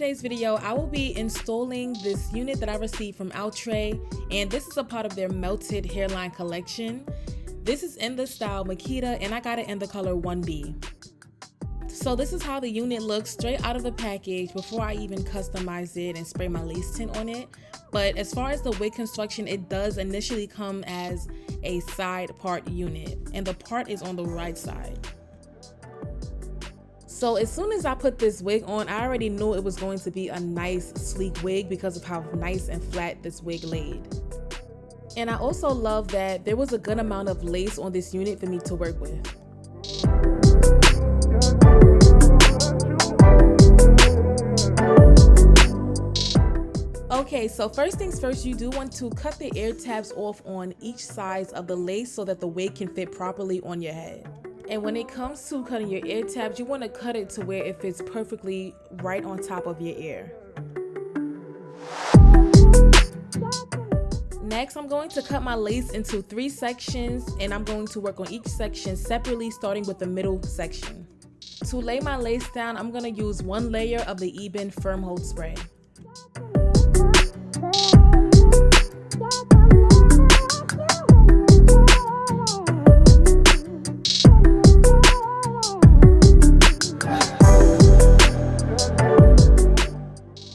today's video, I will be installing this unit that I received from Outre, and this is a part of their melted hairline collection. This is in the style Makita, and I got it in the color 1B. So this is how the unit looks straight out of the package before I even customize it and spray my lace tint on it. But as far as the wig construction, it does initially come as a side part unit, and the part is on the right side. So as soon as I put this wig on, I already knew it was going to be a nice sleek wig because of how nice and flat this wig laid. And I also love that there was a good amount of lace on this unit for me to work with. Okay, so first things first, you do want to cut the ear tabs off on each side of the lace so that the wig can fit properly on your head. And when it comes to cutting your ear tabs, you want to cut it to where it fits perfectly right on top of your ear. Next, I'm going to cut my lace into 3 sections, and I'm going to work on each section separately, starting with the middle section. To lay my lace down, I'm going to use 1 layer of the Eben Firm Hold Spray.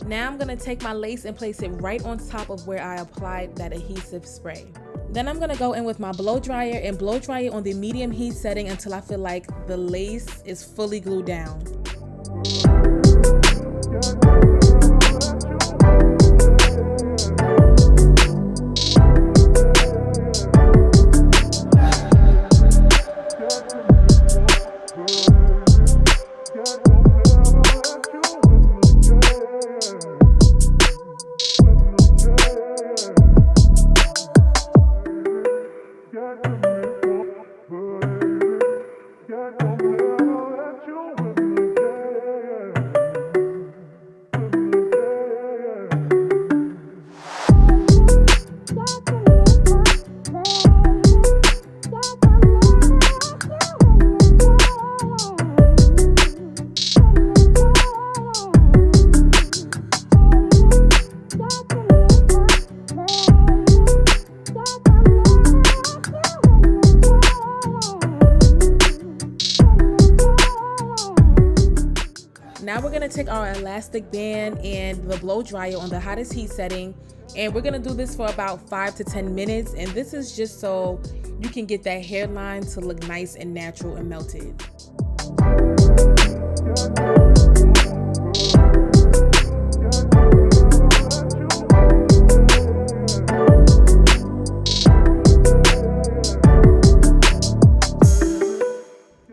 Now I'm going to take my lace and place it right on top of where I applied that adhesive spray. Then I'm going to go in with my blow dryer and blow dry it on the medium heat setting until I feel like the lace is fully glued down. Now we're gonna take our elastic band and the blow dryer on the hottest heat setting, and we're gonna do this for about 5 to 10 minutes, and this is just so you can get that hairline to look nice and natural and melted.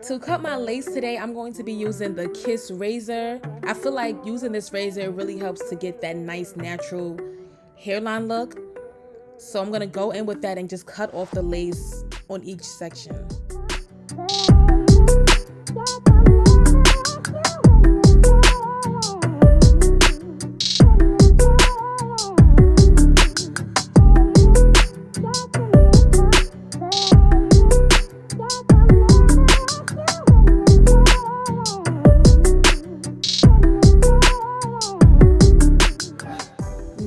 To cut my lace today, I'm going to be using the Kiss razor. I feel like using this razor really helps to get that nice natural hairline look. So I'm going to go in with that and just cut off the lace on each section.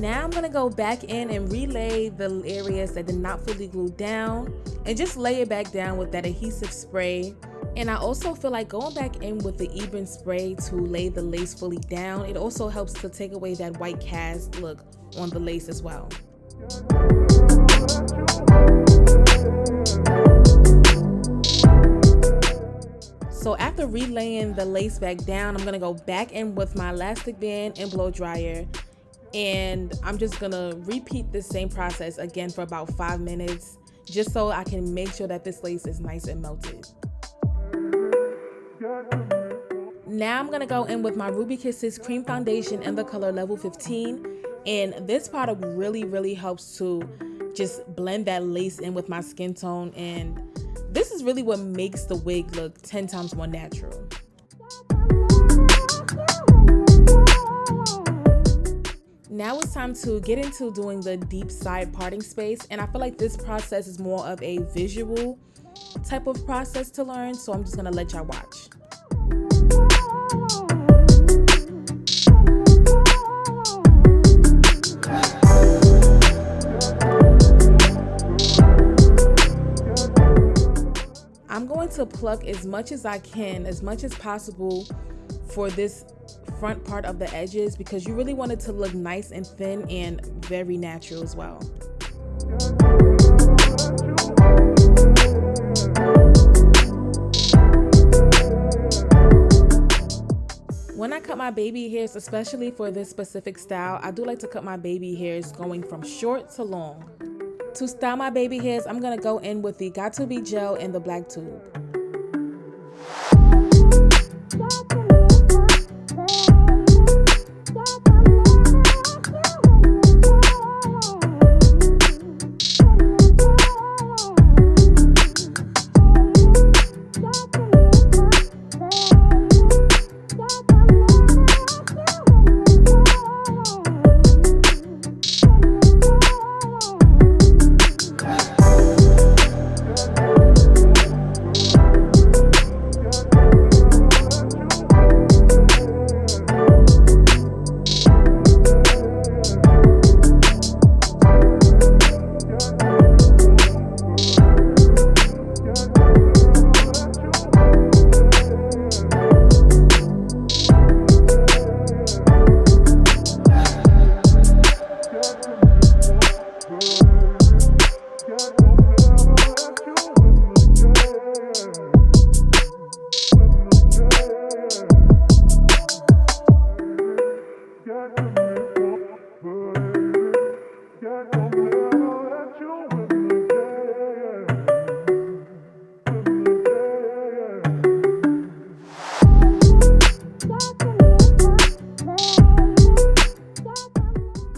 Now I'm going to go back in and relay the areas that did not fully glue down and just lay it back down with that adhesive spray. And I also feel like going back in with the Eben spray to lay the lace fully down, it also helps to take away that white cast look on the lace as well. So after relaying the lace back down, I'm going to go back in with my elastic band and blow dryer. And I'm just gonna repeat the same process again for about 5 minutes, just so I can make sure that this lace is nice and melted. Now I'm gonna go in with my Ruby Kisses cream foundation in the color level 15, and this product really helps to just blend that lace in with my skin tone, and this is really what makes the wig look 10 times more natural. Now it's time to get into doing the deep side parting space, and I feel like this process is more of a visual type of process to learn, so I'm just gonna let y'all watch. I'm going to pluck as much as I can, as much as possible for this front part of the edges, because you really want it to look nice and thin and very natural as well. When I cut my baby hairs, especially for this specific style, I do like to cut my baby hairs going from short to long. To style my baby hairs, I'm gonna go in with the Got To Be gel and the black tube.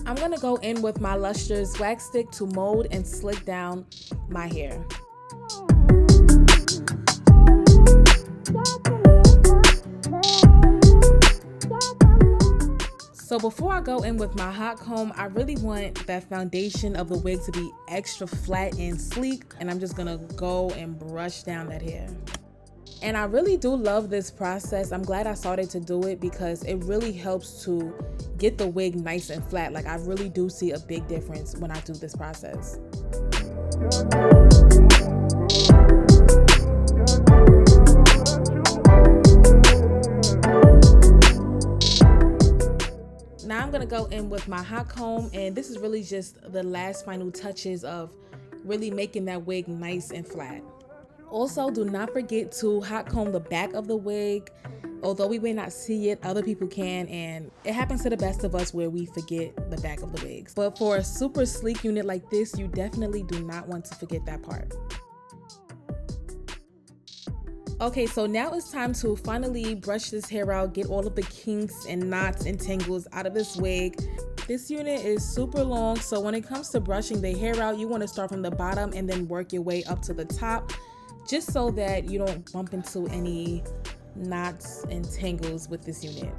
I'm gonna go in with my lustrous wax stick to mold and slick down my hair. So before I go in with my hot comb, I really want that foundation of the wig to be extra flat and sleek, and I'm just gonna go and brush down that hair. And I really do love this process. I'm glad I started to do it because it really helps to get the wig nice and flat. Like, I really do see a big difference when I do this process. Now I'm gonna go in with my hot comb, and this is really just the last final touches of really making that wig nice and flat. Also, do not forget to hot comb the back of the wig. Although we may not see it, other people can, and it happens to the best of us where we forget the back of the wigs. But for a super sleek unit like this, you definitely do not want to forget that part. Okay, so now it's time to finally brush this hair out, get all of the kinks and knots and tangles out of this wig. This unit is super long, so when it comes to brushing the hair out, you want to start from the bottom and then work your way up to the top, just so that you don't bump into any knots and tangles with this unit.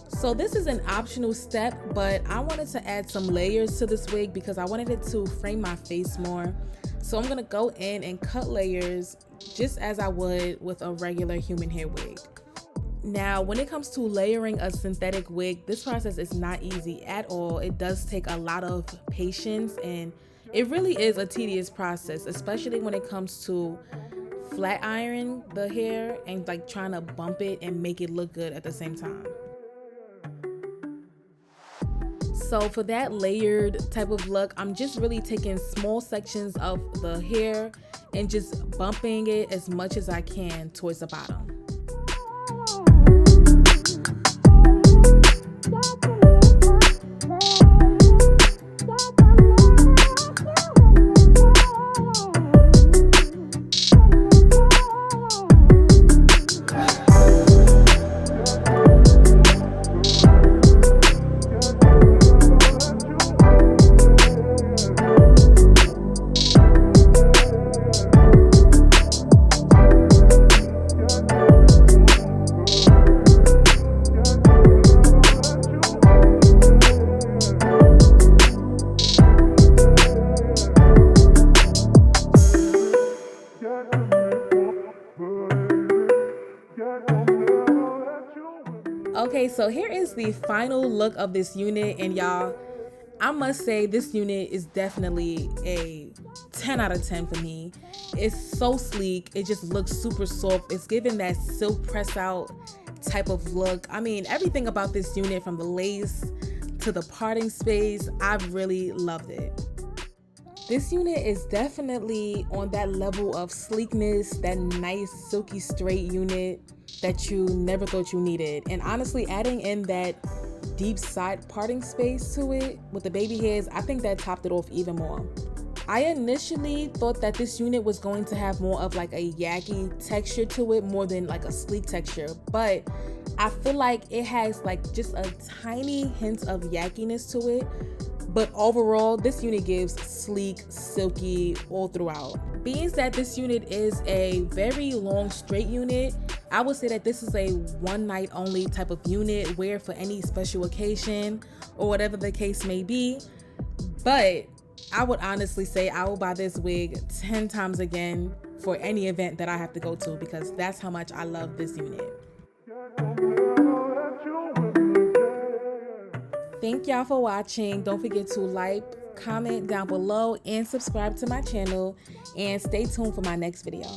So this is an optional step, but I wanted to add some layers to this wig because I wanted it to frame my face more. So I'm gonna go in and cut layers just as I would with a regular human hair wig. Now, when it comes to layering a synthetic wig, this process is not easy at all. It does take a lot of patience, and it really is a tedious process, especially when it comes to flat iron the hair and like trying to bump it and make it look good at the same time. So for that layered type of look, I'm just really taking small sections of the hair and just bumping it as much as I can towards the bottom. Okay, so here is the final look of this unit, and y'all, I must say this unit is definitely a 10 out of 10 for me. It's so sleek, it just looks super soft. It's giving that silk press out type of look. I mean, everything about this unit, from the lace to the parting space, I really loved it. This unit is definitely on that level of sleekness, that nice silky straight unit that you never thought you needed. And honestly, adding in that deep side parting space to it with the baby hairs, I think that topped it off even more. I initially thought that this unit was going to have more of like a yaggy texture to it, more than like a sleek texture, but I feel like it has like just a tiny hint of yagginess to it. But overall, this unit gives sleek, silky all throughout. Being that this unit is a very long straight unit, I would say that this is a one night only type of unit, wear for any special occasion or whatever the case may be. But I would honestly say I will buy this wig 10 times again for any event that I have to go to, because that's how much I love this unit. Thank y'all for watching. Don't forget to like, comment down below, and subscribe to my channel, and stay tuned for my next video.